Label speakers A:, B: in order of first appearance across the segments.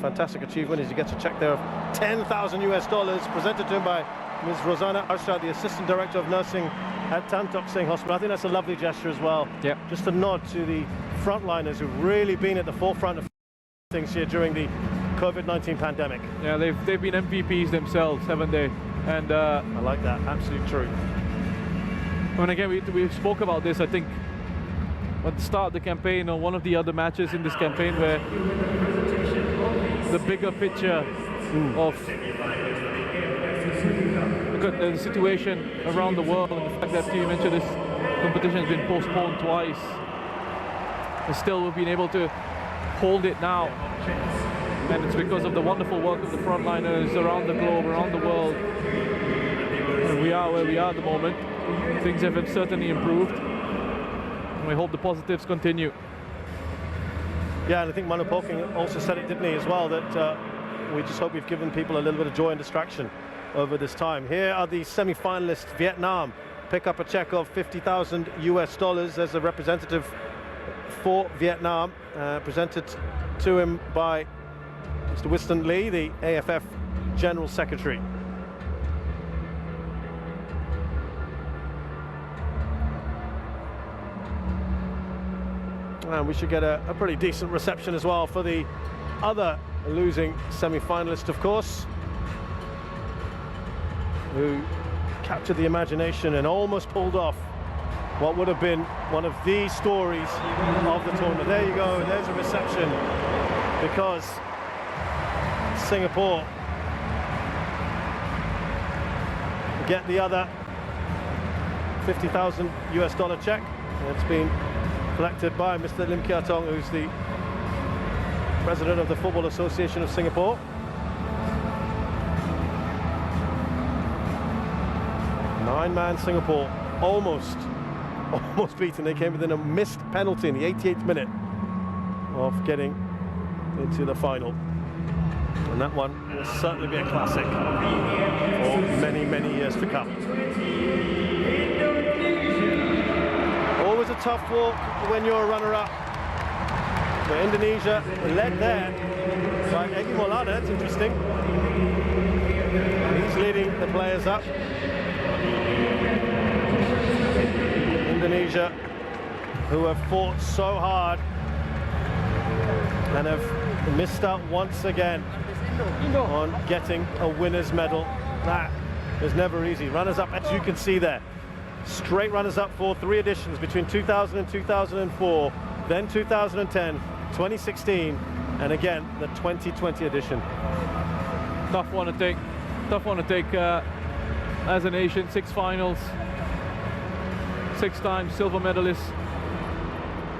A: fantastic achievement as he gets a check there of $10,000 presented to him by Ms. Rosanna Arsha, the Assistant Director of Nursing at Tan Tock Seng Hospital. I think that's a lovely gesture as well.
B: Yeah.
A: Just a nod to the frontliners who've really been at the forefront of things here during the COVID-19 pandemic.
B: Yeah, they've been MVPs themselves, haven't they? And
A: I like that, absolutely true.
B: And again, we spoke about this, I think, at the start of the campaign, or one of the other matches in this campaign, where the bigger picture of the situation around the world, and the fact that you mentioned this competition has been postponed twice, and still we've been able to hold it now. And it's because of the wonderful work of the frontliners around the globe, around the world. And we are where we are at the moment. Things have certainly improved. And we hope the positives continue.
A: Yeah, and I think Manu Poking also said it, didn't he, as well, that we just hope we've given people a little bit of joy and distraction over this time. Here are the semi-finalists. Vietnam pick up a check of $50,000 as a representative for Vietnam, presented to him by Mr. Winston Lee, the AFF General Secretary. And we should get a pretty decent reception as well for the other losing semi-finalist, of course, who captured the imagination and almost pulled off what would have been one of the stories of the tournament. There you go, there's a reception, because Singapore get the other $50,000 check. It's been collected by Mr. Lim Kia Tong, who's the president of the Football Association of Singapore. Nine-man Singapore, almost beaten. They came within a missed penalty in the 88th minute of getting into the final. And that one will certainly be a classic for many, many years to come. Always a tough walk when you're a runner-up. For Indonesia, led there by Egy Maulana. That's interesting. He's leading the players up. Indonesia, who have fought so hard and have missed out once again on getting a winner's medal. That is never easy. Runners-up, as you can see there, straight runners-up for 3 editions between 2000 and 2004, then 2010, 2016, and again the 2020 edition.
B: Tough one to take. Tough one to take as a nation. 6 finals, 6 times silver medalists.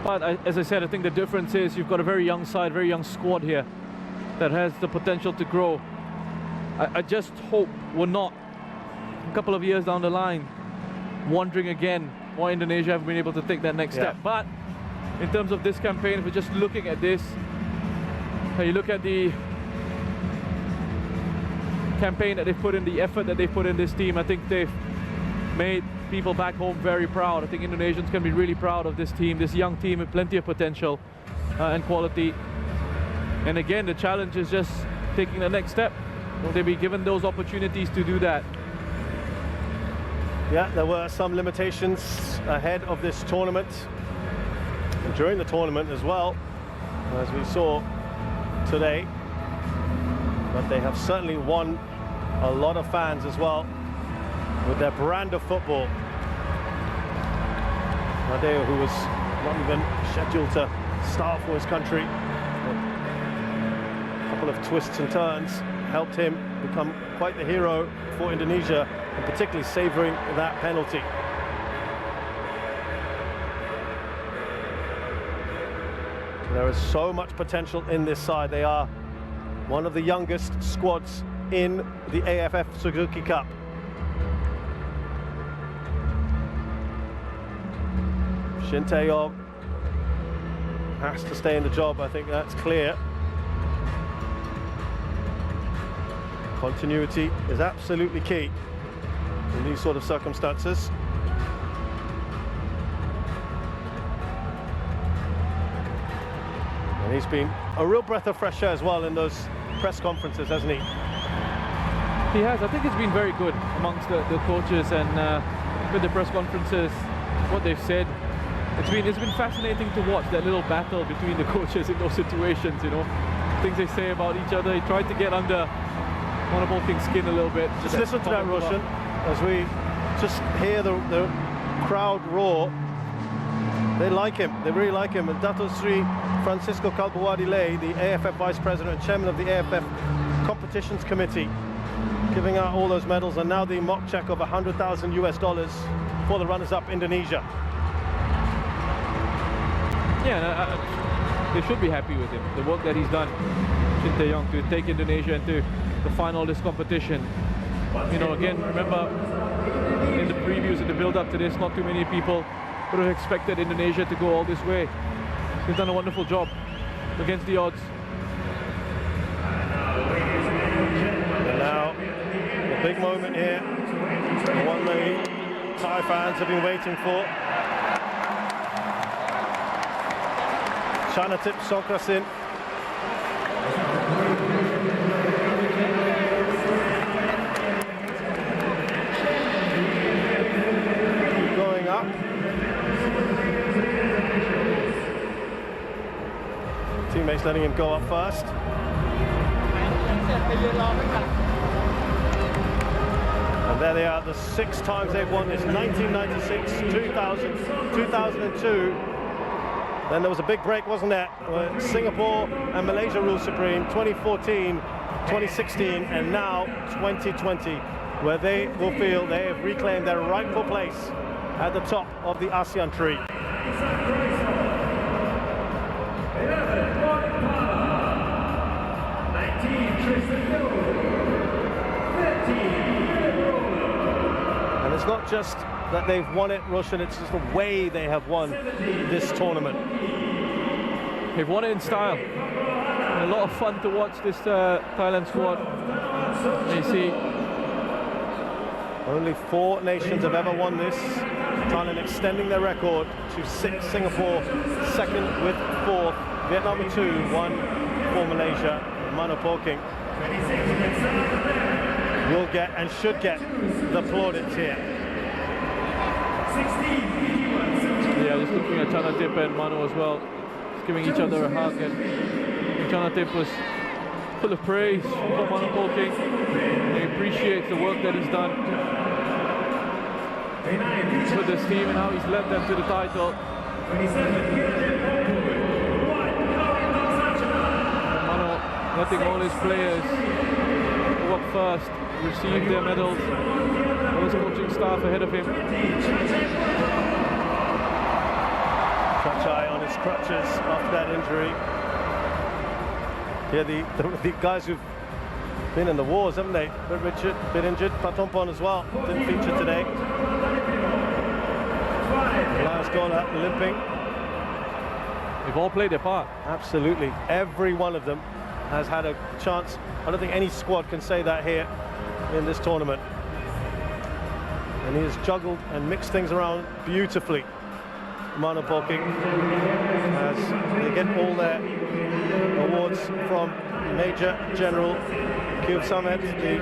B: But as I said, I think the difference is you've got a very young side, very young squad here that has the potential to grow. I just hope we're not, a couple of years down the line, wondering again why Indonesia haven't been able to take that next step. But in terms of this campaign, if we're just looking at this, you look at the campaign that they've put in, the effort that they've put in this team, I think they've made people back home very proud. I think Indonesians can be really proud of this team, this young team with plenty of potential and quality. And again, the challenge is just taking the next step. Will they be given those opportunities to do that?
A: Yeah, there were some limitations ahead of this tournament, and during the tournament as well, as we saw today. But they have certainly won a lot of fans as well with their brand of football. Hadiah, who was not even scheduled to start for his country, a couple of twists and turns helped him become quite the hero for Indonesia, and particularly savouring that penalty. There is so much potential in this side. They are one of the youngest squads in the AFF Suzuki Cup. Shin Tae-yong has to stay in the job, I think that's clear. Continuity is absolutely key in these sort of circumstances. And And he's been a real breath of fresh air as well in those press conferences, hasn't he?
B: He has. I think it's been very good amongst the coaches and with the press conferences, what they've said. It's been fascinating to watch that little battle between the coaches in those situations, you know. Things they say about each other. He tried to get under Manopolking's skin a little bit.
A: Just listen to that, Roshan, as we just hear the crowd roar. They like him, they really like him. And Dato Sri Francisco Kalbuwadile, the AFF Vice President and Chairman of the AFF Competitions Committee, giving out all those medals, and now the mock check of $100,000 for the runners-up Indonesia.
B: Yeah, they should be happy with him. The work that he's done, Shin Tae-yong, to take Indonesia into the final of this competition. You know, again, remember in the previews and the build-up to this, not too many people would have expected Indonesia to go all this way. He's done a wonderful job against the odds.
A: And now, the big moment here, the one the Thai fans have been waiting for. Chanatip Songkrasin. Going up. Teammates letting him go up first. And there they are, the 6 times they've won this: 1996, 2000, 2002. Then there was a big break, wasn't there? Where Singapore and Malaysia ruled supreme, 2014, 2016, and now 2020, where they will feel they have reclaimed their rightful place at the top of the ASEAN tree. And it's not just that they've won it, Roshan, it's just the way they have won this tournament.
B: They've won it in style. And a lot of fun to watch this Thailand squad. You see,
A: only 4 nations have ever won this. Thailand extending their record to 6. Singapore 2nd with 4th. Vietnam with 2, 1 for Malaysia. Manopolking will get and should get the plaudits here.
B: Yeah, just looking at Chanatip and Mano as well, just giving each other a hug, and Chanatip was full of praise for Manopolking. He appreciates the work that he's done with this team and how he's led them to the title. Mano letting all his players go up first, receive their medals, all his coaching staff ahead of him.
A: Chachai on his crutches after that injury. Yeah, the guys who've been in the wars, haven't they? Richard, a bit injured. Patompon as well, didn't feature today. Elias Gola limping.
B: They've all played their part.
A: Absolutely. Every one of them has had a chance. I don't think any squad can say that here in this tournament. And he has juggled and mixed things around beautifully. Manopolking, as they get all their awards from Major General Qube Samet, the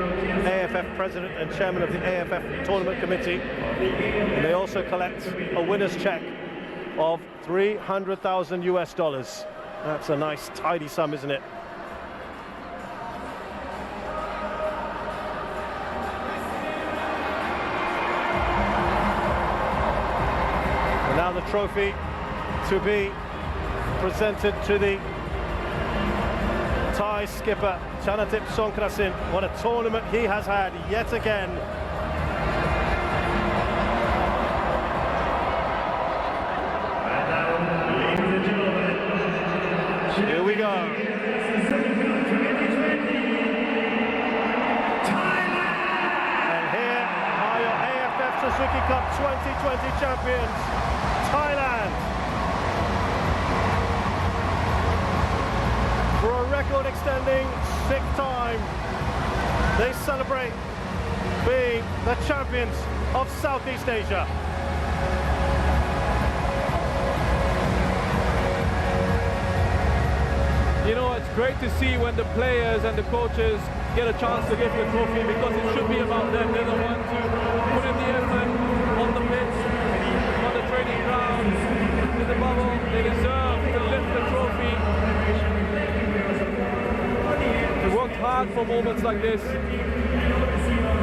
A: AFF President and Chairman of the AFF Tournament Committee. And they also collect a winner's check of $300,000. That's a nice tidy sum, isn't it? And now the trophy to be presented to the Thai skipper Chanatip Songkrasin. What a tournament he has had yet again. Here we go. And here are your AFF Suzuki Cup 2020 champions, Thailand. For a record-extending 6th time, they celebrate being the champions of Southeast Asia.
B: you know, it's great to see when the players and the coaches get a chance to give the trophy, because it should be about them. They're the ones who put in the effort on the pitch, on the training ground, in the bubble. They deserve to lift the trophy. They worked hard for moments like this.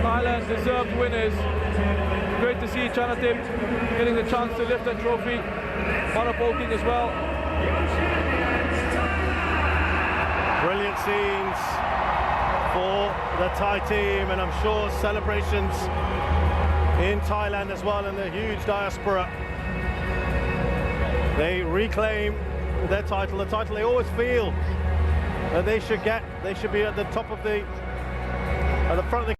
B: Thailand deserved winners. Great to see Chanatip getting the chance to lift that trophy. Manapolking as well.
A: Brilliant scenes for the Thai team, and I'm sure celebrations in Thailand as well, and the huge diaspora. They reclaim their title, the title they always feel that they should get. They should be at the top of the front of the